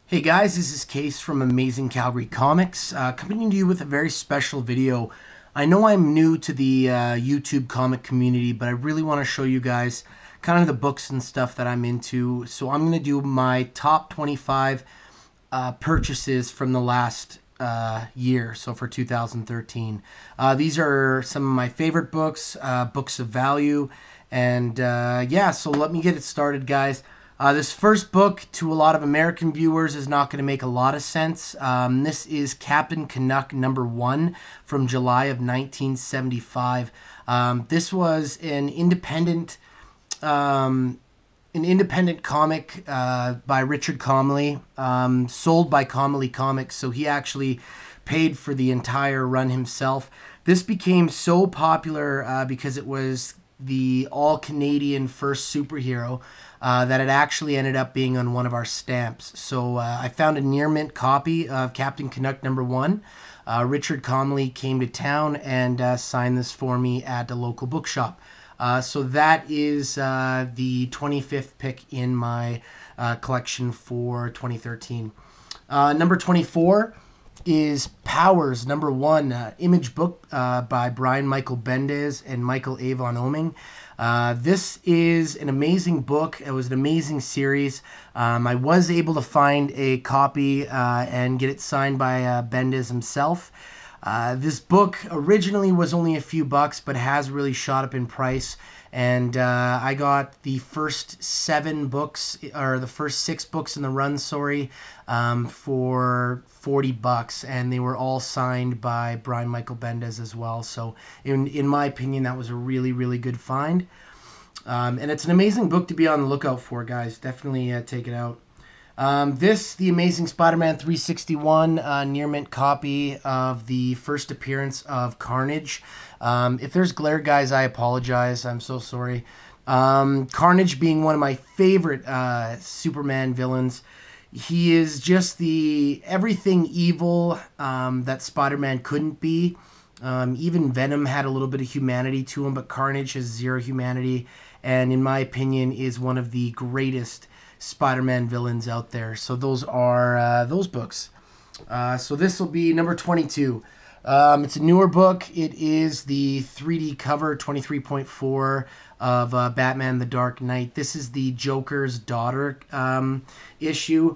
Hey guys, this is Case from Amazing Calgary Comics, coming to you with a very special video. I know I'm new to the YouTube comic community, but I really want to show you guys kind of the books and stuff that I'm into. So I'm going to do my top 25 purchases from the last year, so for 2013. These are some of my favorite books, books of value, and yeah, so let me get it started, guys. This first book, to a lot of American viewers, is not going to make a lot of sense. This is Captain Canuck #1 from July of 1975. This was an independent comic by Richard Comely, sold by Comely Comics, so he actually paid for the entire run himself. This became so popular because it was the all-Canadian first superhero that it actually ended up being on one of our stamps. So I found a near mint copy of Captain Canuck #1. Richard Comely came to town and signed this for me at a local bookshop. So that is the 25th pick in my collection for 2013. Number 24 is Powers #1, Image book by Brian Michael Bendis and Michael Avon Oeming. This is an amazing book. It was an amazing series. I was able to find a copy and get it signed by Bendis himself. This book originally was only a few bucks, but has really shot up in price. And I got the first 7 books, or the first 6 books in the run, for 40 bucks, and they were all signed by Brian Michael Bendis as well. So in my opinion, that was a really, really good find. And it's an amazing book to be on the lookout for, guys. Definitely take it out. The Amazing Spider-Man 361 near mint copy of the first appearance of Carnage. If there's glare, guys, I apologize. I'm so sorry. Carnage being one of my favorite Superman villains. He is just the everything evil that Spider-Man couldn't be. Even Venom had a little bit of humanity to him, but Carnage has zero humanity, and in my opinion is one of the greatest Spider-Man villains out there. So those are those books. So this will be number 22. It's a newer book. It is the 3D cover, 23.4 of Batman: The Dark Knight. This is the Joker's daughter issue.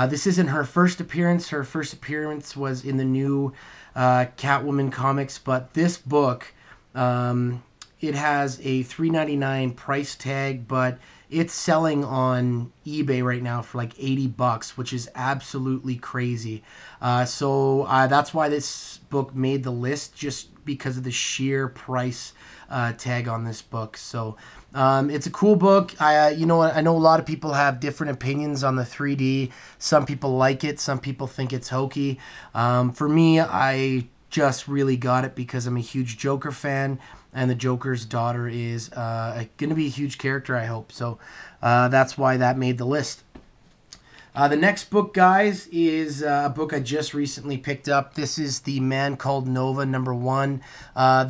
This isn't her first appearance. Her first appearance was in the new Catwoman comics, but this book, it has a $3.99 price tag, but it's selling on eBay right now for like 80 bucks, which is absolutely crazy. So that's why this book made the list, just because of the sheer price tag on this book. So it's a cool book. I know a lot of people have different opinions on the 3D. Some people like it. Some people think it's hokey. For me, I just really got it because I'm a huge Joker fan, and the Joker's daughter is going to be a huge character, I hope. So that's why that made the list. The next book, guys, is a book I just recently picked up. This is The Man Called Nova #1.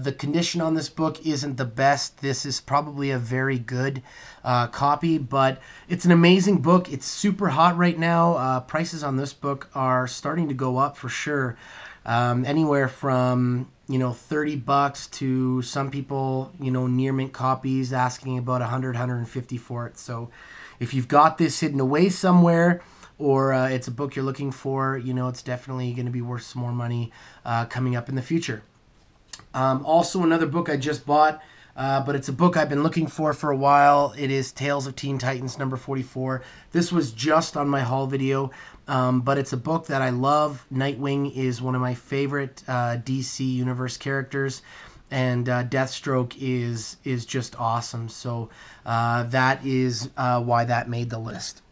The condition on this book isn't the best. This is probably a very good copy, but it's an amazing book. It's super hot right now. Prices on this book are starting to go up for sure. Anywhere from 30 bucks to some people, near mint copies asking about 100, 150 for it. So if you've got this hidden away somewhere, or it's a book you're looking for, it's definitely going to be worth some more money coming up in the future. Also, another book I just bought, but it's a book I've been looking for a while. It is Tales of Teen Titans #44. This was just on my haul video, but it's a book that I love. Nightwing is one of my favorite DC Universe characters, and Deathstroke is just awesome. So that is why that made the list.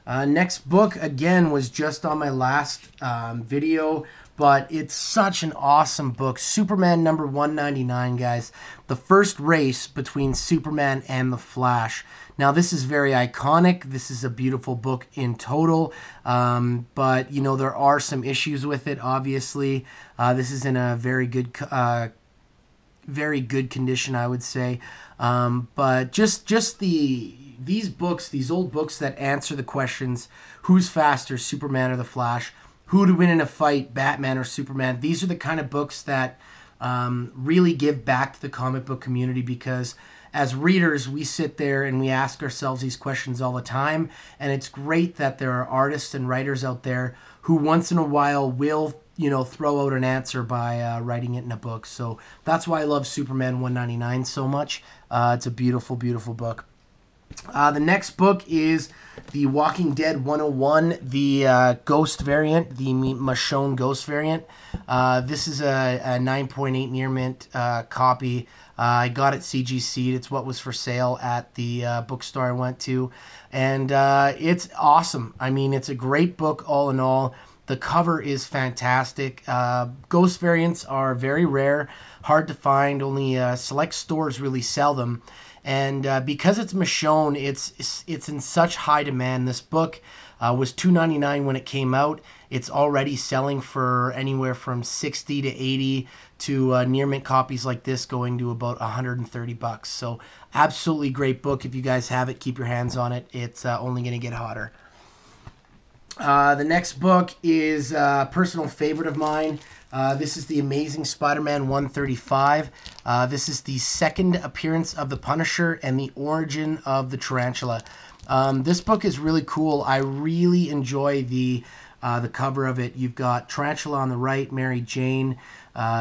Next book, again, was just on my last video, but it's such an awesome book. Superman #199, guys. The first race between Superman and the Flash. Now, this is very iconic. This is a beautiful book in total, but, there are some issues with it, obviously. This is in a very good condition, I would say. But just the these books, these old books that answer the questions, who's faster, Superman or the Flash, who to win in a fight, Batman or Superman, these are the kind of books that really give back to the comic book community, because as readers, we sit there and we ask ourselves these questions all the time, and it's great that there are artists and writers out there who once in a while will, you know, throw out an answer by writing it in a book. So that's why I love Superman 199 so much. It's a beautiful, beautiful book. The next book is The Walking Dead 101, the Ghost variant, the Michonne Ghost variant. This is a 9.8 near mint copy. I got it CGC'd. It's what was for sale at the bookstore I went to. And it's awesome. I mean, it's a great book all in all. The cover is fantastic. Ghost variants are very rare, hard to find. Only select stores really sell them. And because it's Michonne, it's in such high demand. This book was $2.99 when it came out. It's already selling for anywhere from $60 to $80 to near mint copies like this going to about $130. So absolutely great book. If you guys have it, keep your hands on it. It's only going to get hotter. The next book is a personal favorite of mine. This is The Amazing Spider-Man 135. This is the second appearance of the Punisher and the origin of the Tarantula. This book is really cool. I really enjoy the cover of it. You've got Tarantula on the right, Mary Jane.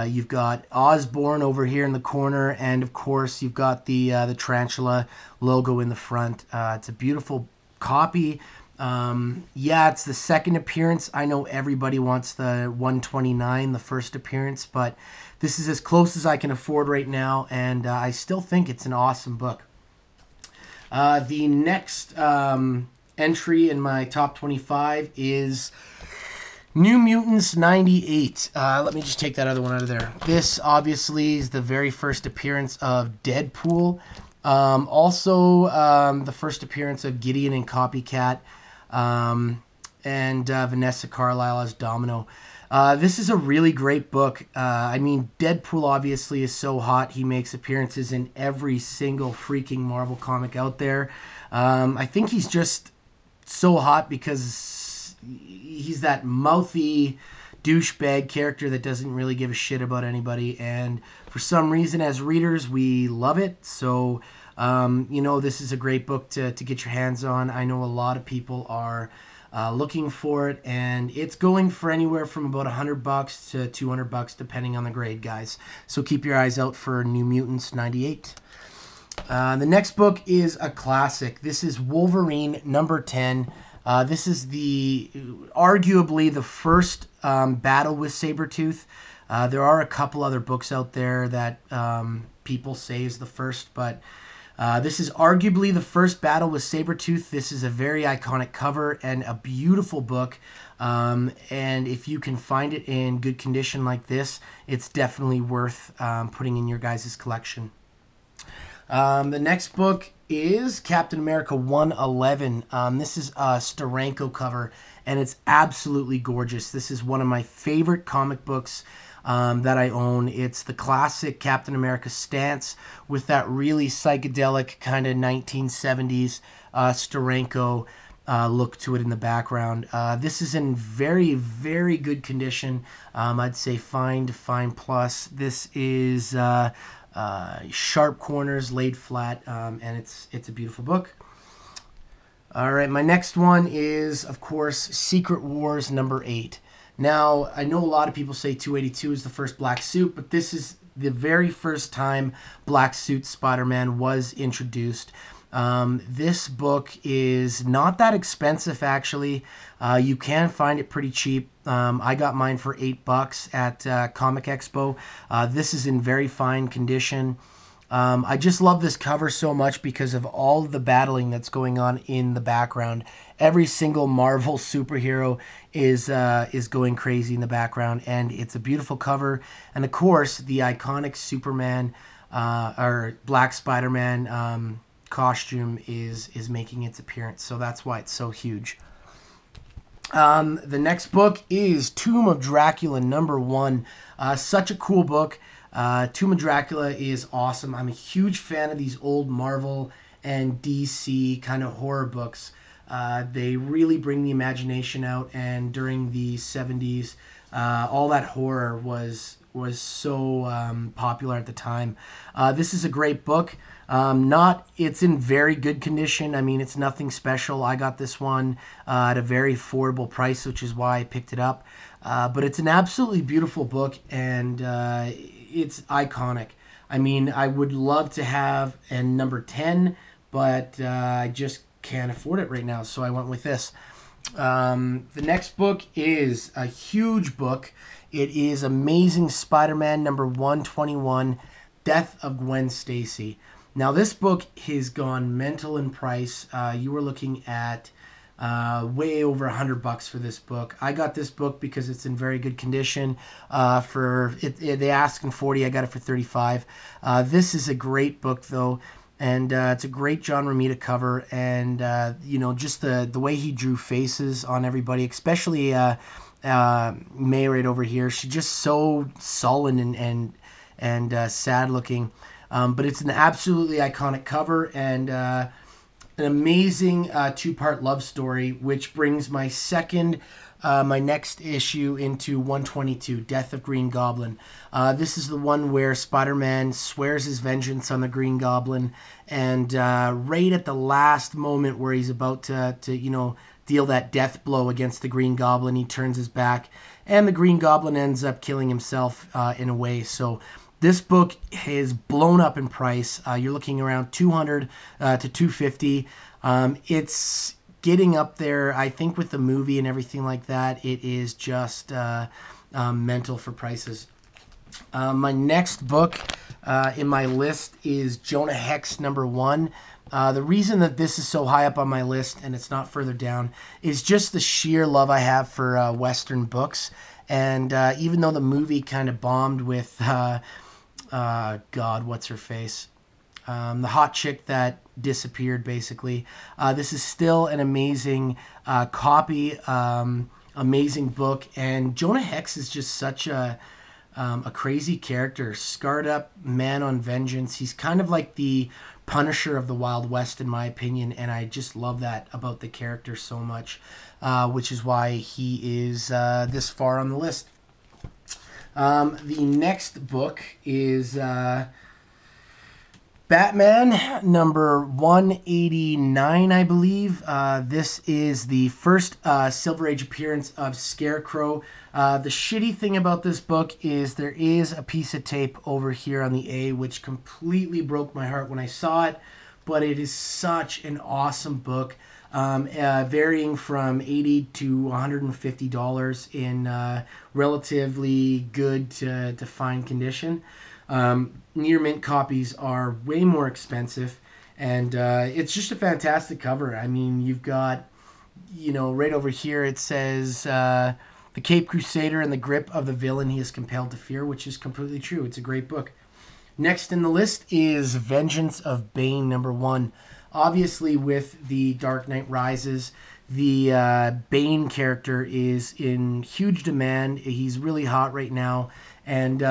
You've got Osborn over here in the corner, and of course you've got the Tarantula logo in the front. It's a beautiful copy. Yeah, it's the second appearance. I know everybody wants the 129, the first appearance, but this is as close as I can afford right now, and I still think it's an awesome book. The next entry in my top 25 is New Mutants 98. Let me just take that other one out of there. This obviously is the very first appearance of Deadpool. Also, the first appearance of Gideon and Copycat. And Vanessa Carlyle as Domino. This is a really great book. I mean, Deadpool obviously is so hot. He makes appearances in every single freaking Marvel comic out there. I think he's just so hot because he's that mouthy douchebag character that doesn't really give a shit about anybody. And for some reason, as readers, we love it. So you know, this is a great book to get your hands on. I know a lot of people are looking for it, and it's going for anywhere from about $100 to $200 depending on the grade, guys. So keep your eyes out for New Mutants 98. The next book is a classic. This is Wolverine number 10. This is arguably the first battle with Sabretooth. There are a couple other books out there that people say is the first, but this is arguably the first battle with Sabretooth. This is a very iconic cover and a beautiful book. And if you can find it in good condition like this, it's definitely worth putting in your guys' collection. The next book is Captain America 111. This is a Steranko cover, and it's absolutely gorgeous. This is one of my favorite comic books that I own. It's the classic Captain America stance with that really psychedelic kind of 1970s Steranko look to it in the background. This is in very, very good condition. I'd say fine to fine plus. This is sharp corners laid flat, and it's a beautiful book. All right, my next one is, of course, Secret Wars number 8. Now, I know a lot of people say 282 is the first black suit, but this is the very first time black suit Spider-Man was introduced. This book is not that expensive, actually. You can find it pretty cheap. I got mine for $8 at Comic Expo. This is in very fine condition. I just love this cover so much because of all the battling that's going on in the background. Every single Marvel superhero is going crazy in the background, and it's a beautiful cover. And of course, the iconic Superman or Black Spider-Man costume is making its appearance, so that's why it's so huge. The next book is Tomb of Dracula number 1. Such a cool book. Tomb of Dracula is awesome. I'm a huge fan of these old Marvel and DC kind of horror books. They really bring the imagination out, and during the 70s, all that horror was so popular at the time. This is a great book. It's in very good condition. I mean, it's nothing special. I got this one at a very affordable price, which is why I picked it up. But it's an absolutely beautiful book, and it's iconic. I mean, I would love to have a number 10, but I just can't afford it right now, so I went with this. The next book is a huge book. It is Amazing Spider-Man number 121, Death of Gwen Stacy. Now, this book has gone mental in price. You were looking at way over $100 for this book. I got this book because it's in very good condition. They asked in 40. I got it for 35. This is a great book, though. And it's a great John Romita cover, and just the way he drew faces on everybody, especially May right over here. She's just so sullen and sad looking, but it's an absolutely iconic cover, and an amazing two-part love story, which brings my next issue into 122, Death of Green Goblin. This is the one where Spider-Man swears his vengeance on the Green Goblin, and right at the last moment where he's about to deal that death blow against the Green Goblin, he turns his back, and the Green Goblin ends up killing himself in a way. So this book is blown up in price. You're looking around $200 to $250. It's getting up there, I think, with the movie and everything like that. It is just mental for prices. My next book in my list is Jonah Hex number 1. The reason that this is so high up on my list, and it's not further down, is just the sheer love I have for Western books. And even though the movie kind of bombed with, what's her face? The hot chick that disappeared, basically. This is still an amazing copy, amazing book. And Jonah Hex is just such a crazy character, scarred up man on vengeance. He's kind of like the Punisher of the Wild West, in my opinion, and I just love that about the character so much, which is why he is this far on the list. The next book is Batman number 189, I believe. This is the first Silver Age appearance of Scarecrow. The shitty thing about this book is there is a piece of tape over here on the A, which completely broke my heart when I saw it, but it is such an awesome book, varying from $80 to $150 in relatively good to fine condition. Near mint copies are way more expensive, and it's just a fantastic cover. I mean, you've got, right over here it says, the Caped Crusader in the grip of the villain he is compelled to fear, which is completely true. It's a great book. Next in the list is Vengeance of Bane number 1. Obviously, with The Dark Knight Rises, the Bane character is in huge demand. He's really hot right now. And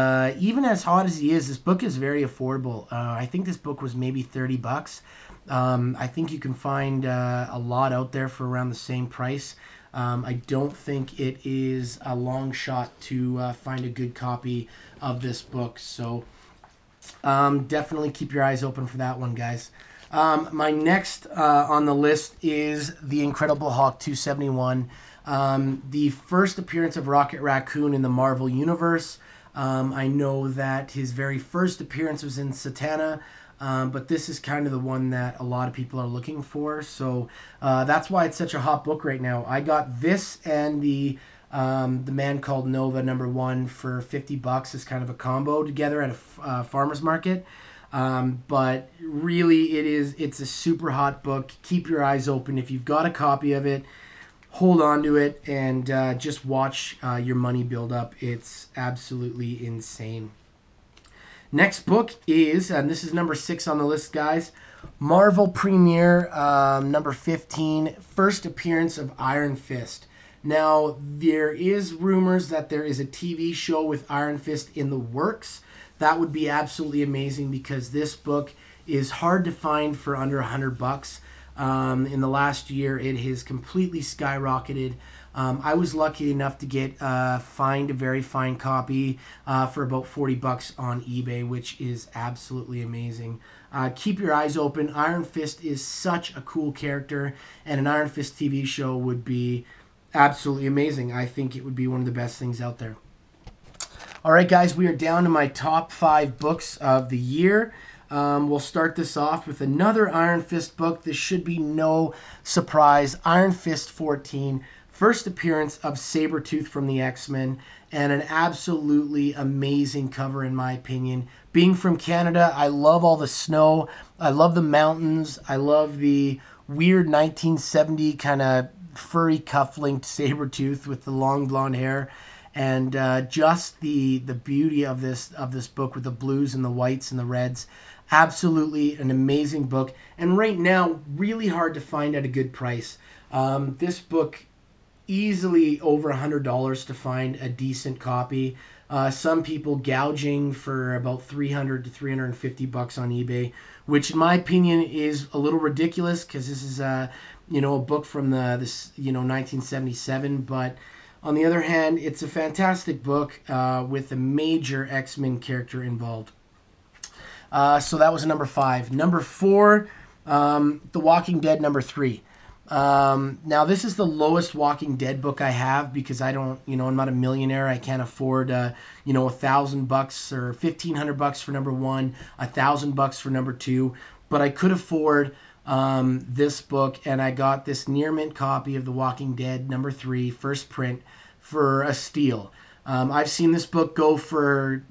even as hot as he is, this book is very affordable. I think this book was maybe $30. I think you can find a lot out there for around the same price. I don't think it is a long shot to find a good copy of this book. So definitely keep your eyes open for that one, guys. My next on the list is The Incredible Hulk 271. The first appearance of Rocket Raccoon in the Marvel Universe. I know that his very first appearance was in Satana, but this is kind of the one that a lot of people are looking for. So that's why it's such a hot book right now. I got this and the Man Called Nova number 1 for $50 as kind of a combo together at a farmer's market. But really, it's a super hot book. Keep your eyes open. If you've got a copy of it, hold on to it and just watch your money build up. It's absolutely insane. Next book is, and this is number 6 on the list, guys, Marvel Premiere number 15, first appearance of Iron Fist. Now, there is rumors that there is a TV show with Iron Fist in the works. That would be absolutely amazing because this book is hard to find for under $100. In the last year, it has completely skyrocketed. I was lucky enough to find a very fine copy for about $40 on eBay, which is absolutely amazing. Keep your eyes open. Iron Fist is such a cool character, and an Iron Fist TV show would be absolutely amazing. I think it would be one of the best things out there. All right, guys, we are down to my top 5 books of the year. We'll start this off with another Iron Fist book. This should be no surprise. Iron Fist 14, first appearance of Sabretooth from the X-Men, and an absolutely amazing cover in my opinion. Being from Canada, I love all the snow. I love the mountains. I love the weird 1970 kind of furry cuff-linked Sabretooth with the long blonde hair. And just the beauty of this book with the blues and the whites and the reds. Absolutely an amazing book. And right now, really hard to find at a good price. This book, easily over $100 to find a decent copy. Some people gouging for about $300 to $350 on eBay, which in my opinion is a little ridiculous because this is a book from the 1977. But on the other hand, it's a fantastic book with a major X-Men character involved. So that was number 5. Number 4, The Walking Dead number 3. Now this is the lowest Walking Dead book I have because I don't, I'm not a millionaire. I can't afford, $1,000 or $1,500 for number 1, $1,000 for number 2. But I could afford this book, and I got this near mint copy of The Walking Dead number 3, first print, for a steal. I've seen this book go for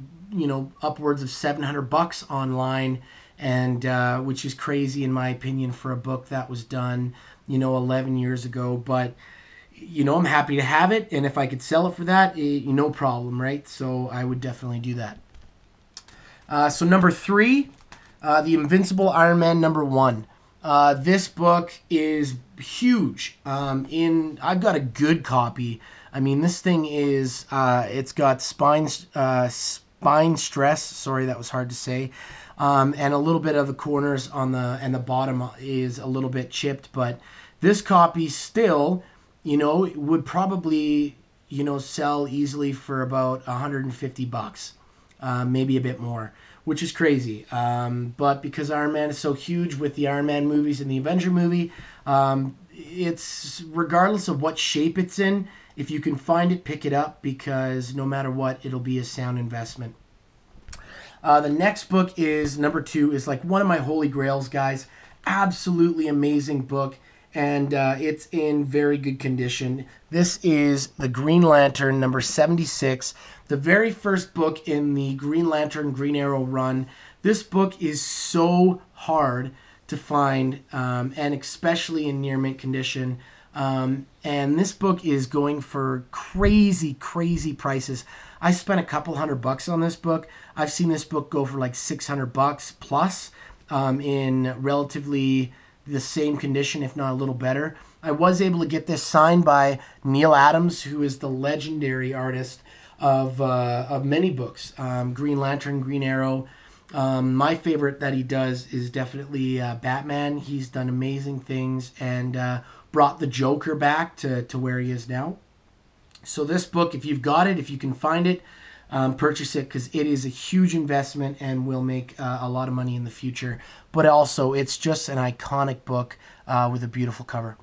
upwards of $700 online, and which is crazy in my opinion for a book that was done 11 years ago. But I'm happy to have it, and if I could sell it for that, no problem, right? So I would definitely do that. So number 3, The Invincible Iron Man number 1. This book is huge. I've got a good copy. I mean, this thing is it's got spine stress. Sorry, that was hard to say. And a little bit of the corners on the bottom is a little bit chipped, but this copy still, would probably sell easily for about $150, maybe a bit more, which is crazy. But because Iron Man is so huge with the Iron Man movies and the Avenger movie, it's regardless of what shape it's in, if you can find it, pick it up, because no matter what, it'll be a sound investment. The next book is number 2, is like one of my holy grails, guys. Absolutely amazing book, and it's in very good condition. This is The Green Lantern number 76, the very first book in the Green Lantern Green Arrow run. This book is so hard to find, and especially in near mint condition. And this book is going for crazy prices. I spent a couple $100 on this book. I've seen this book go for like $600 plus, in relatively the same condition, if not a little better. I was able to get this signed by Neil Adams, who is the legendary artist of many books. Green Lantern, Green Arrow. My favorite that he does is definitely Batman. He's done amazing things and brought the Joker back to where he is now. So this book, if you've got it, if you can find it, purchase it, because it is a huge investment and will make a lot of money in the future. But also, it's just an iconic book with a beautiful cover.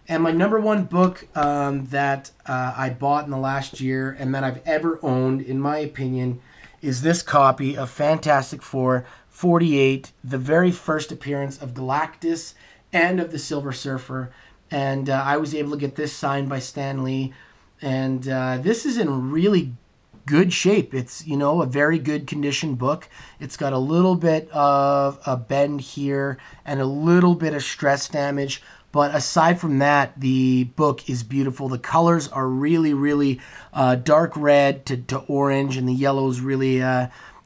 And my number 1 book that I bought in the last year and that I've ever owned, in my opinion, is this copy of Fantastic Four 48, the very first appearance of Galactus and of the Silver Surfer. And I was able to get this signed by Stan Lee. And this is in really good shape. It's, a very good condition book. It's got a little bit of a bend here and a little bit of stress damage. But aside from that, the book is beautiful. The colors are really dark red to orange, and the yellows really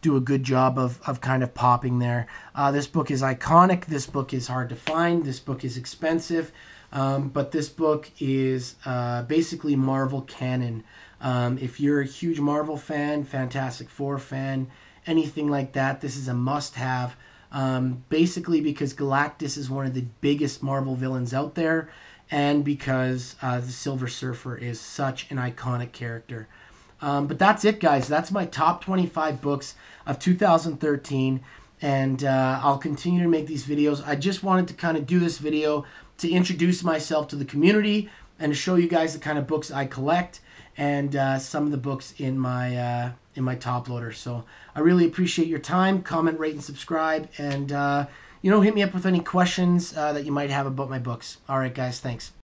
do a good job of kind of popping there. This book is iconic. This book is hard to find. This book is expensive. But this book is basically Marvel canon. If you're a huge Marvel fan, Fantastic Four fan, anything like that, this is a must-have. Basically because Galactus is one of the biggest Marvel villains out there, and because the Silver Surfer is such an iconic character. But that's it, guys. That's my top 25 books of 2013. And I'll continue to make these videos. I just wanted to kind of do this video to introduce myself to the community and to show you guys the kind of books I collect and some of the books in my top loader. So I really appreciate your time. Comment, rate, and subscribe. And, hit me up with any questions that you might have about my books. All right, guys. Thanks.